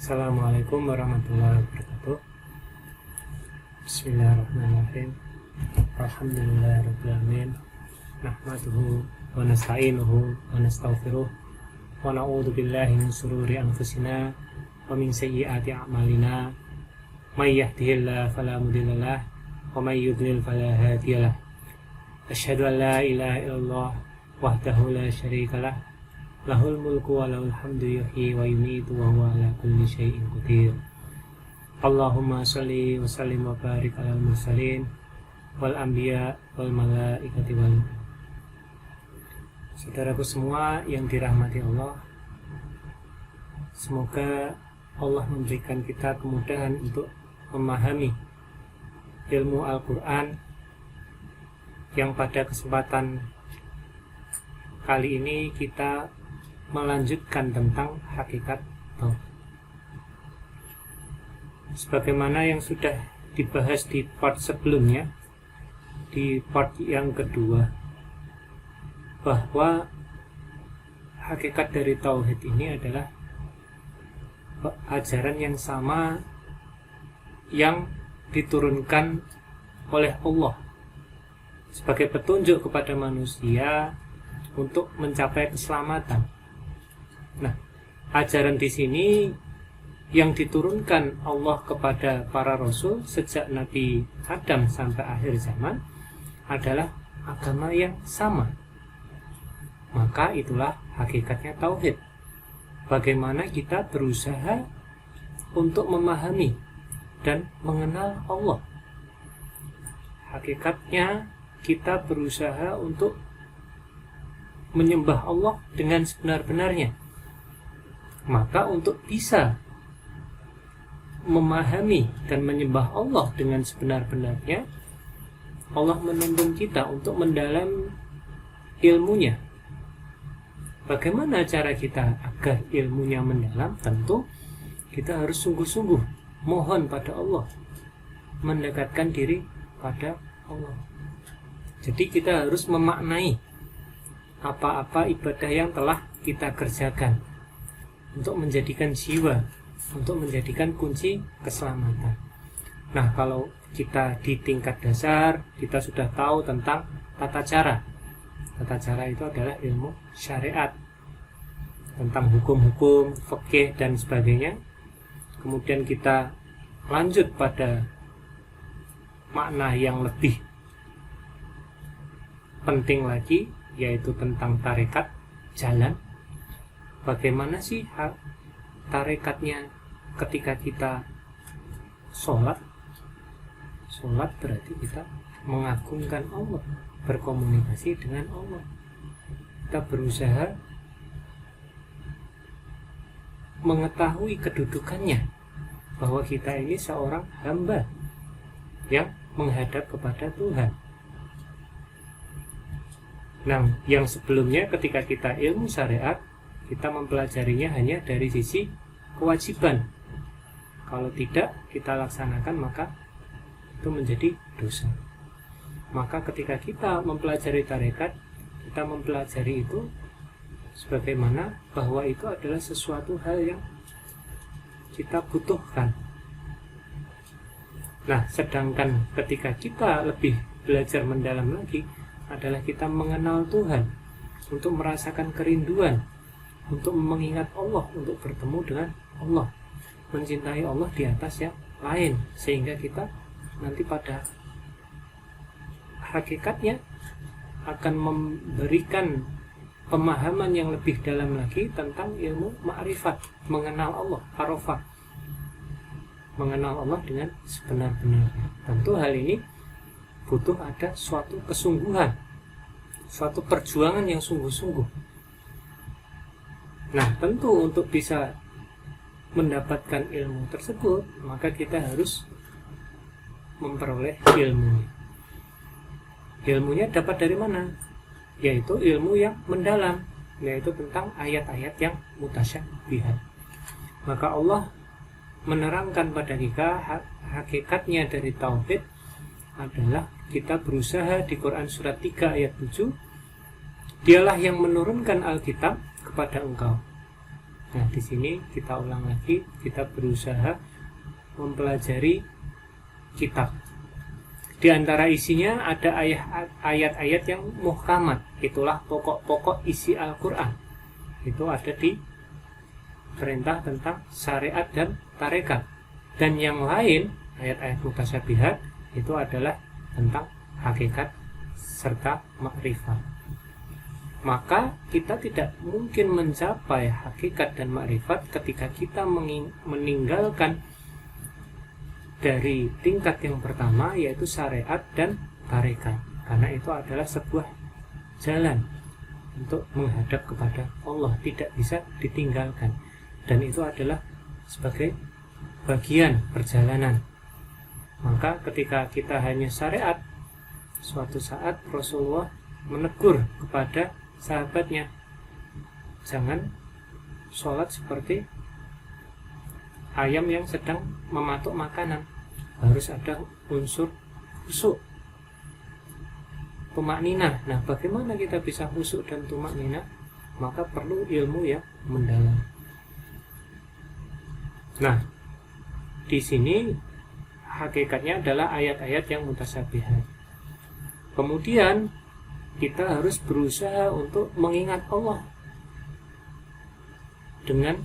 Assalamualaikum warahmatullahi wabarakatuh. Bismillahirrahmanirrahim. Alhamdulillahirrahmanirrahim. Nahmaduhu wa nasta'inuhu wa nastaghfiruh wa na'udzu billahi min shururi anfusina wa min sayyiati a'malina. May yahdihillahu fala mudilla lahu wa may yudlil fala hadiya lahu. Asyhadu an la ilaha illallah wahdahu la syarika lahu. Lahul mulku wa lahul hamdu yuhyi wa yumiitu wa huwa ala kulli syai'in qadir. Allahumma shalli wa sallim wa barik alal mursalin wal anbiya wal malaikati wal. Saudaraku semua yang dirahmati Allah, semoga Allah memberikan kita kemudahan untuk memahami ilmu Al-Quran yang pada kesempatan kali ini kita melanjutkan tentang hakikat tauhid. Sebagaimana yang sudah dibahas di part sebelumnya, di part yang kedua, bahwa hakikat dari tauhid ini adalah ajaran yang sama yang diturunkan oleh Allah sebagai petunjuk kepada manusia untuk mencapai keselamatan. Nah, ajaran di sini yang diturunkan Allah kepada para rasul sejak Nabi Adam sampai akhir zaman adalah agama yang sama. Maka itulah hakikatnya tauhid. Bagaimana kita berusaha untuk memahami dan mengenal Allah. Hakikatnya kita berusaha untuk menyembah Allah dengan sebenar-benarnya. Maka untuk bisa memahami dan menyembah Allah dengan sebenar-benarnya, Allah menuntun kita untuk mendalam ilmunya. Bagaimana cara kita agar ilmunya mendalam? Tentu kita harus sungguh-sungguh mohon pada Allah, mendekatkan diri pada Allah. Jadi kita harus memaknai apa-apa ibadah yang telah kita kerjakan untuk menjadikan jiwa, untuk menjadikan kunci keselamatan. Nah, kalau kita di tingkat dasar, kita sudah tahu tentang tata cara. Tata cara itu adalah ilmu syariat, tentang hukum-hukum, fikih dan sebagainya. Kemudian kita lanjut pada makna yang lebih penting lagi, yaitu tentang tarekat, jalan. Bagaimana sih tarekatnya ketika kita sholat? Sholat berarti kita mengagungkan Allah, berkomunikasi dengan Allah. Kita berusaha mengetahui kedudukannya, bahwa kita ini seorang hamba yang menghadap kepada Tuhan. Nah, yang sebelumnya ketika kita ilmu syariat, kita mempelajarinya hanya dari sisi kewajiban. Kalau tidak kita laksanakan, maka itu menjadi dosa. Maka ketika kita mempelajari tarekat, kita mempelajari itu sebagaimana bahwa itu adalah sesuatu hal yang kita butuhkan. Nah, sedangkan ketika kita lebih belajar mendalam lagi, adalah kita mengenal Tuhan, untuk merasakan kerinduan, untuk mengingat Allah, untuk bertemu dengan Allah, mencintai Allah di atas yang lain, sehingga kita nanti pada hakikatnya akan memberikan pemahaman yang lebih dalam lagi tentang ilmu ma'rifat, mengenal Allah, arafah, mengenal Allah dengan sebenar-benarnya. Tentu hal ini butuh ada suatu kesungguhan, suatu perjuangan yang sungguh-sungguh. Nah, tentu untuk bisa mendapatkan ilmu tersebut, maka kita harus memperoleh ilmunya. Ilmunya dapat dari mana? Yaitu ilmu yang mendalam, yaitu tentang ayat-ayat yang mutasyabihat. Maka Allah menerangkan pada kita hakikatnya dari tauhid adalah kita berusaha di Quran surat 3 ayat 7, Dialah yang menurunkan Alkitab kepada engkau Nah, di sini kita ulang lagi, kita berusaha mempelajari kitab. Di antara isinya ada ayat-ayat yang muhkamat, itulah pokok-pokok isi Al-Quran. Itu ada di perintah tentang syariat dan tarekat. Dan yang lain, ayat-ayat mutasyabihat, itu adalah tentang hakikat serta makrifat. Maka kita tidak mungkin mencapai hakikat dan makrifat ketika kita meninggalkan dari tingkat yang pertama, yaitu syariat dan tarekat. Karena itu adalah sebuah jalan untuk menghadap kepada Allah, tidak bisa ditinggalkan. Dan itu adalah sebagai bagian perjalanan. Maka ketika kita hanya syariat, suatu saat Rasulullah menegur kepada sahabatnya, jangan sholat seperti ayam yang sedang mematuk makanan. Harus ada unsur khusyuk, tumakninah. Nah, bagaimana kita bisa khusyuk dan tumakninah? Maka perlu ilmu yang mendalam. Nah, di sini hakikatnya adalah ayat-ayat yang mutasyabihat. Kemudian kita harus berusaha untuk mengingat Allah dengan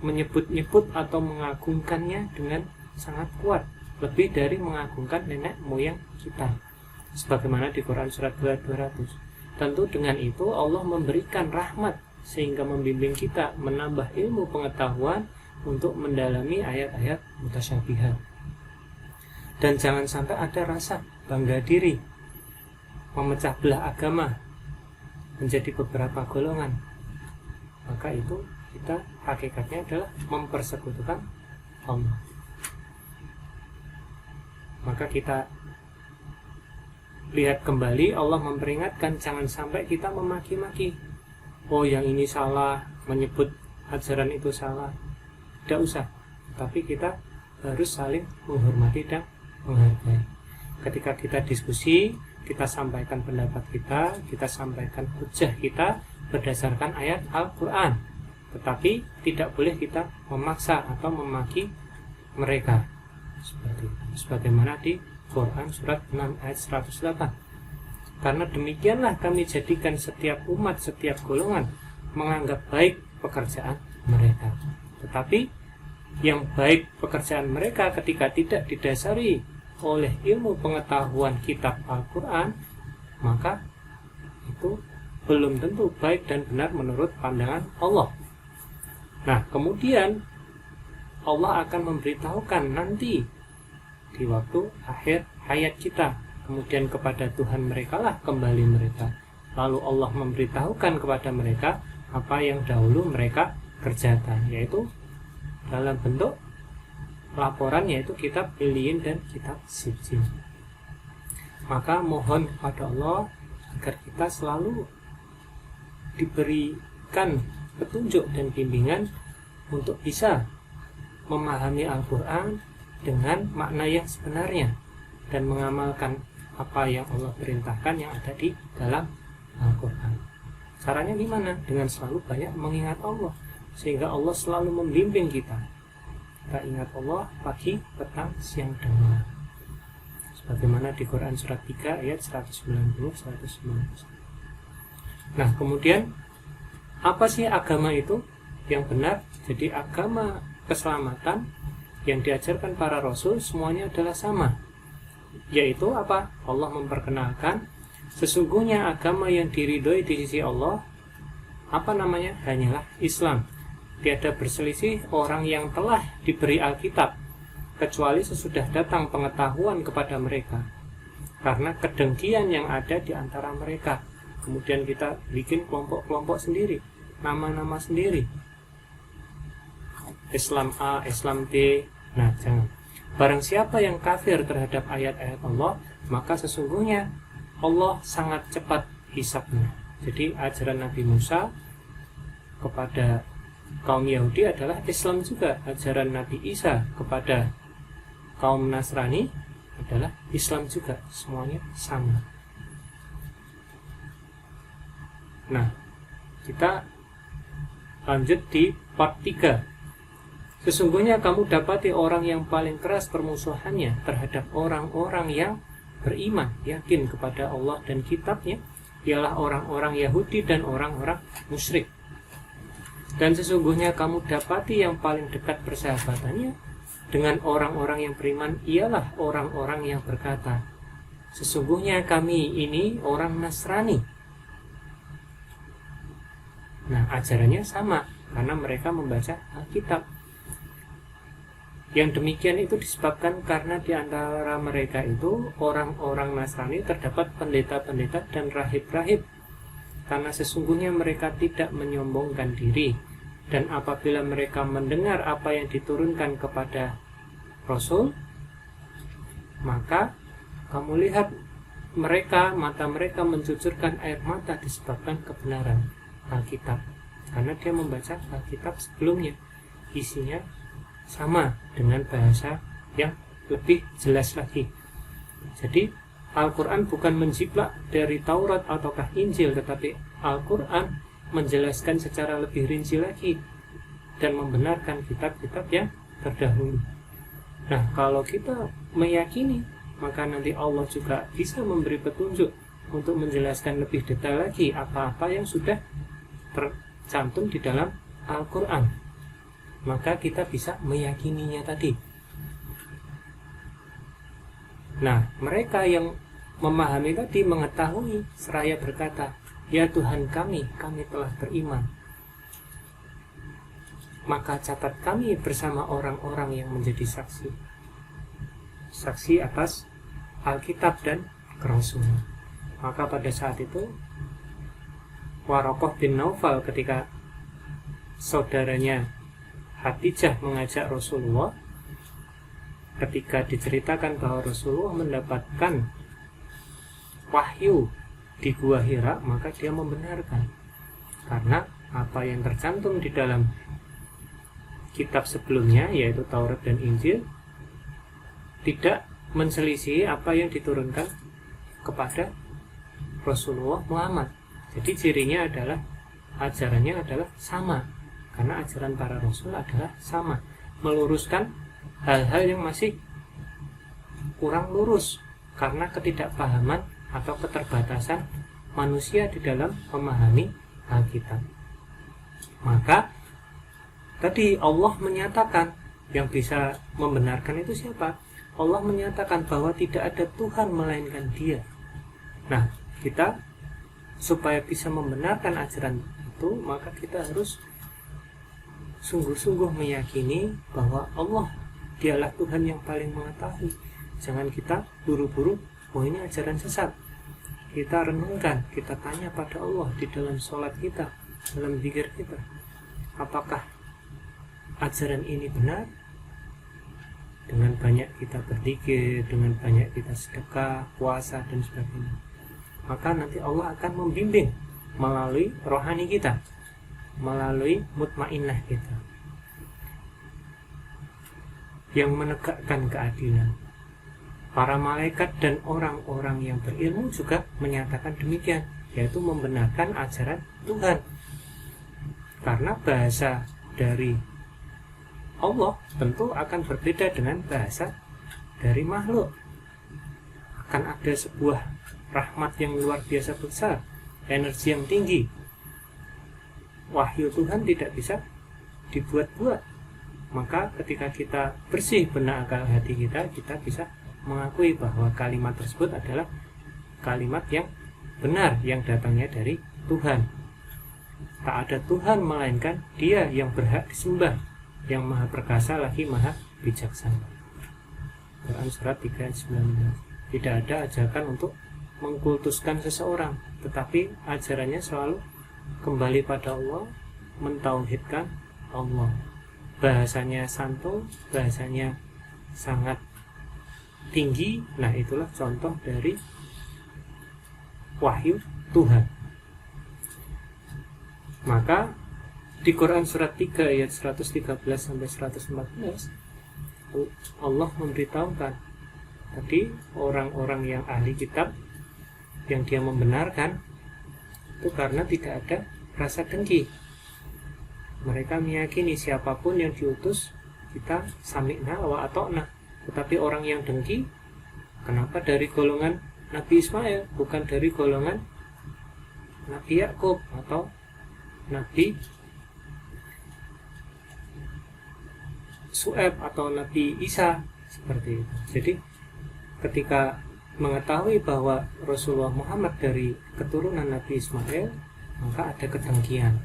menyebut-nyebut atau mengagungkannya dengan sangat kuat, lebih dari mengagungkan nenek moyang kita, sebagaimana di Quran surat 200. Tentu dengan itu Allah memberikan rahmat sehingga membimbing kita menambah ilmu pengetahuan untuk mendalami ayat-ayat mutasyabihat. Dan jangan sampai ada rasa bangga diri, memecah belah agama menjadi beberapa golongan. Maka itu kita hakikatnya adalah mempersekutukan Allah. Maka kita lihat kembali, Allah memperingatkan jangan sampai kita memaki-maki. Oh, yang ini salah, menyebut ajaran itu salah. Tidak usah. Tapi kita harus saling menghormati dan menghargai. Ketika kita diskusi, kita sampaikan pendapat kita sampaikan hujah kita berdasarkan ayat Al-Quran. Tetapi tidak boleh kita memaksa atau memaki mereka. Seperti itu. Sebagaimana di Quran surat 6 ayat 108. Karena demikianlah kami jadikan setiap umat, setiap golongan menganggap baik pekerjaan mereka. Tetapi yang baik pekerjaan mereka ketika tidak didasari oleh ilmu pengetahuan kitab Al-Quran, maka itu belum tentu baik dan benar menurut pandangan Allah. Nah, kemudian Allah akan memberitahukan nanti di waktu akhir hayat kita. Kemudian kepada Tuhan mereka lah kembali mereka. Lalu Allah memberitahukan kepada mereka apa yang dahulu mereka kerjakan, yaitu dalam bentuk laporan, yaitu kitab Iliyin dan kitab Sijil. Maka mohon kepada Allah agar kita selalu diberikan petunjuk dan bimbingan untuk bisa memahami Al-Quran dengan makna yang sebenarnya dan mengamalkan apa yang Allah perintahkan yang ada di dalam Al-Quran. Caranya gimana? Dengan selalu banyak mengingat Allah, sehingga Allah selalu membimbing kita. Kita ingat Allah pagi, petang, siang, dan malam. Sebagaimana di Quran surat 3 ayat 190-191. Nah, kemudian apa sih agama itu yang benar? Jadi agama keselamatan yang diajarkan para rasul semuanya adalah sama. Yaitu apa? Allah memperkenalkan sesungguhnya agama yang diridhoi di sisi Allah, apa namanya? Hanyalah Islam. Tiada berselisih orang yang telah diberi Alkitab, kecuali sesudah datang pengetahuan kepada mereka, karena kedengkian yang ada di antara mereka. Kemudian kita bikin kelompok-kelompok sendiri, nama-nama sendiri, Islam A, Islam B. Nah, jangan. Barang siapa yang kafir terhadap ayat-ayat Allah, maka sesungguhnya Allah sangat cepat hisabnya. Jadi ajaran Nabi Musa kepada kaum Yahudi adalah Islam juga. Ajaran Nabi Isa kepada kaum Nasrani adalah Islam juga. Semuanya sama. Nah, kita lanjut di part 3. Sesungguhnya kamu dapati orang yang paling keras permusuhannya terhadap orang-orang yang beriman, yakin kepada Allah dan kitabnya, ialah orang-orang Yahudi dan orang-orang musyrik. Dan sesungguhnya kamu dapati yang paling dekat persahabatannya dengan orang-orang yang beriman ialah orang-orang yang berkata, sesungguhnya kami ini orang Nasrani. Nah, ajarannya sama karena mereka membaca Alkitab. Yang demikian itu disebabkan karena di antara mereka itu orang-orang Nasrani terdapat pendeta-pendeta dan rahib-rahib. Karena sesungguhnya mereka tidak menyombongkan diri. Dan apabila mereka mendengar apa yang diturunkan kepada Rasul, maka kamu lihat mata mereka mencucurkan air mata disebabkan kebenaran Alkitab. Karena dia membaca Alkitab sebelumnya, isinya sama dengan bahasa yang lebih jelas lagi. Jadi Al-Quran bukan menjiplak dari Taurat ataukah Injil, tetapi Al-Quran menjelaskan secara lebih rinci lagi dan membenarkan kitab-kitab yang terdahulu. Nah, kalau kita meyakini, maka nanti Allah juga bisa memberi petunjuk untuk menjelaskan lebih detail lagi apa-apa yang sudah tercantum di dalam Al-Quran. Maka kita bisa meyakininya tadi. Nah, mereka yang memahami tadi mengetahui seraya berkata, ya Tuhan kami telah beriman. Maka catat kami bersama orang-orang yang menjadi saksi atas Alkitab dan kerasulan. Maka pada saat itu Waraqah bin Naufal ketika saudaranya Khadijah mengajak Rasulullah, ketika diceritakan bahwa Rasulullah mendapatkan wahyu di Gua Hira, maka dia membenarkan. Karena apa yang tercantum di dalam kitab sebelumnya, yaitu Taurat dan Injil, tidak menselisih apa yang diturunkan kepada Rasulullah Muhammad. Jadi cirinya adalah ajarannya adalah sama. Karena ajaran para Rasul adalah sama, meluruskan hal-hal yang masih kurang lurus karena ketidakpahaman atau keterbatasan manusia di dalam memahami Alkitab. Maka tadi Allah menyatakan, yang bisa membenarkan itu siapa? Allah menyatakan bahwa tidak ada Tuhan melainkan Dia. Nah, kita supaya bisa membenarkan ajaran itu, maka kita harus sungguh-sungguh meyakini bahwa Allah dialah Tuhan yang paling mengetahui. Jangan kita buru-buru, oh ini ajaran sesat. Kita renungkan, kita tanya pada Allah di dalam sholat kita, dalam zikir kita, apakah ajaran ini benar? Dengan banyak kita berzikir, dengan banyak kita sedekah, puasa dan sebagainya, maka nanti Allah akan membimbing melalui rohani kita, melalui mutmainnah kita yang menegakkan keadilan. Para malaikat dan orang-orang yang berilmu juga menyatakan demikian, yaitu membenarkan ajaran Tuhan. Karena bahasa dari Allah tentu akan berbeda dengan bahasa dari makhluk. Akan ada sebuah rahmat yang luar biasa besar, energi yang tinggi. Wahyu Tuhan tidak bisa dibuat-buat. Maka ketika kita bersih benak akal hati kita, kita bisa mengakui bahwa kalimat tersebut adalah kalimat yang benar, yang datangnya dari Tuhan. Tak ada Tuhan melainkan Dia yang berhak disembah, yang maha perkasa lagi maha bijaksana. Quran surat 3 ayat 19. Tidak ada ajakan untuk mengkultuskan seseorang, tetapi ajarannya selalu kembali pada Allah, mentauhidkan Allah. Bahasanya santun, bahasanya sangat tinggi. Nah, itulah contoh dari wahyu Tuhan. Maka di Quran surat 3 ayat 113 sampai 114 Allah memberitahukan tadi orang-orang yang ahli kitab yang dia membenarkan itu karena tidak ada rasa dengki. Mereka meyakini siapapun yang diutus, kita sami'na wa ata'na. Tetapi orang yang dengki, kenapa dari golongan Nabi Ismail, bukan dari golongan Nabi Yakub atau Nabi Su'aib atau Nabi Isa, seperti itu. Jadi ketika mengetahui bahwa Rasulullah Muhammad dari keturunan Nabi Ismail, maka ada kedengkian.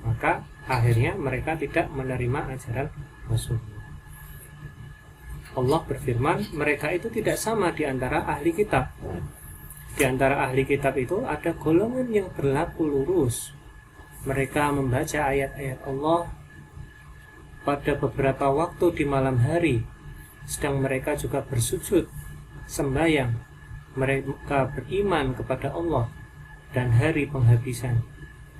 Maka akhirnya mereka tidak menerima ajaran Rasulullah. Allah berfirman, mereka itu tidak sama di antara ahli kitab. Di antara ahli kitab itu ada golongan yang berlaku lurus. Mereka membaca ayat-ayat Allah pada beberapa waktu di malam hari, sedang mereka juga bersujud, sembahyang. Mereka beriman kepada Allah dan hari penghabisan.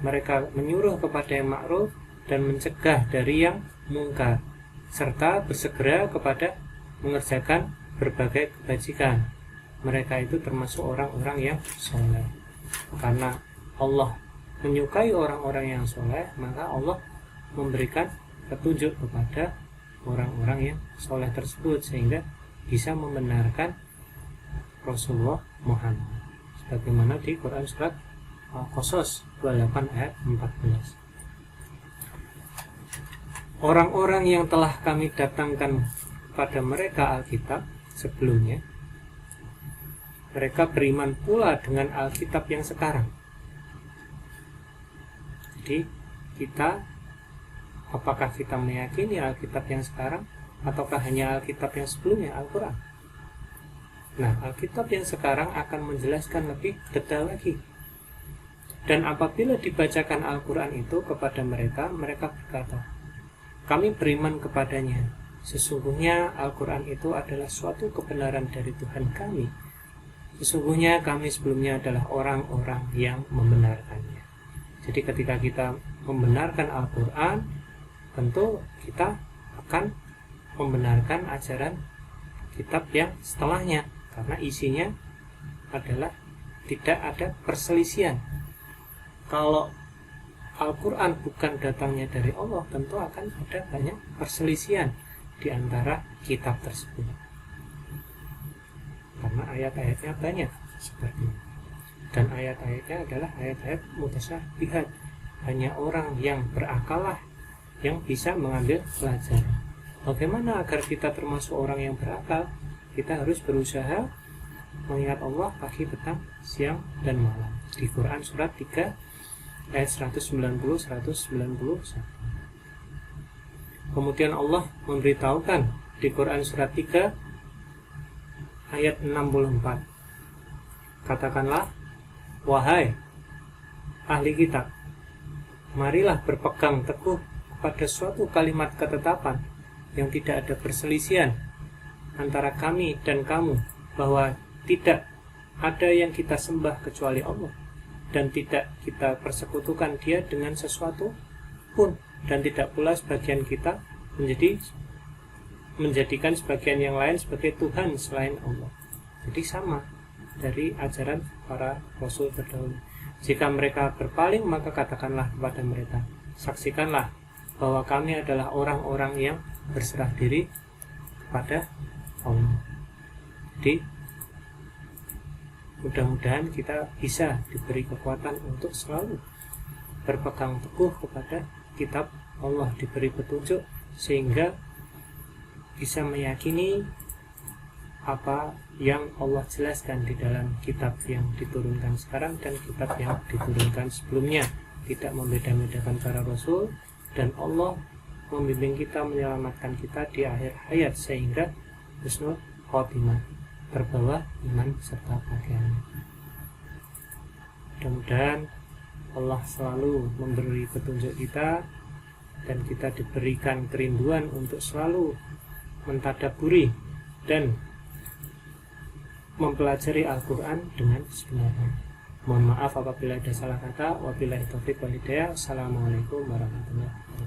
Mereka menyuruh kepada yang ma'ruf dan mencegah dari yang mungkar, serta bersegera kepada mengerjakan berbagai kebajikan. Mereka itu termasuk orang-orang yang soleh. Karena Allah menyukai orang-orang yang soleh, maka Allah memberikan petunjuk kepada orang-orang yang soleh tersebut sehingga bisa membenarkan Rasulullah Muhammad, sebagaimana di Quran surat Al-Qasas 28 ayat 14. Orang-orang yang telah kami datangkan pada mereka Alkitab sebelumnya, mereka beriman pula dengan Alkitab yang sekarang. Jadi apakah kita meyakini Alkitab yang sekarang ataukah hanya Alkitab yang sebelumnya, Al-Quran? Nah, Alkitab yang sekarang akan menjelaskan lebih detail lagi. Dan apabila dibacakan Al-Quran itu kepada mereka, mereka berkata, kami beriman kepadanya. Sesungguhnya Al-Quran itu adalah suatu kebenaran dari Tuhan kami. Sesungguhnya kami sebelumnya adalah orang-orang yang membenarkannya. Jadi ketika kita membenarkan Al-Quran, tentu kita akan membenarkan ajaran kitab yang setelahnya, karena isinya adalah tidak ada perselisihan. Kalau Al-Quran bukan datangnya dari Allah, tentu akan ada banyak perselisihan di antara kitab tersebut, karena ayat-ayatnya banyak seperti itu. Dan ayat-ayatnya adalah ayat-ayat mutasyabihat, hanya orang yang berakal lah yang bisa mengambil pelajaran. Bagaimana agar kita termasuk orang yang berakal? Kita harus berusaha mengingat Allah pagi, petang, siang, dan malam. Di Quran surat 3 ayat 190-191. Kemudian Allah memberitahukan di Quran surat 3 ayat 64. Katakanlah, wahai ahli kitab, marilah berpegang teguh pada suatu kalimat ketetapan yang tidak ada perselisihan antara kami dan kamu, bahwa tidak ada yang kita sembah kecuali Allah, dan tidak kita persekutukan dia dengan sesuatu pun, dan tidak pula sebagian kita menjadikan sebagian yang lain sebagai Tuhan selain Allah. Jadi sama dari ajaran para Rasul terdahulu. Jika mereka berpaling, maka katakanlah kepada mereka, saksikanlah bahwa kami adalah orang-orang yang berserah diri kepada Allah. Jadi mudah-mudahan kita bisa diberi kekuatan untuk selalu berpegang teguh kepada kitab Allah, diberi petunjuk sehingga bisa meyakini apa yang Allah jelaskan di dalam kitab yang diturunkan sekarang dan kitab yang diturunkan sebelumnya. Tidak membeda-bedakan para Rasul, dan Allah membimbing kita, menyelamatkan kita di akhir hayat sehingga husnul khotimah, terbawa iman serta pakaian. Mudah-mudahan Allah selalu memberi petunjuk kita dan kita diberikan kerinduan untuk selalu mentadaburi dan mempelajari Al-Quran dengan sebenarnya. Mohon maaf apabila ada salah kata. Wabillahi taufiq wal hidayah. Assalamualaikum warahmatullahi wabarakatuh.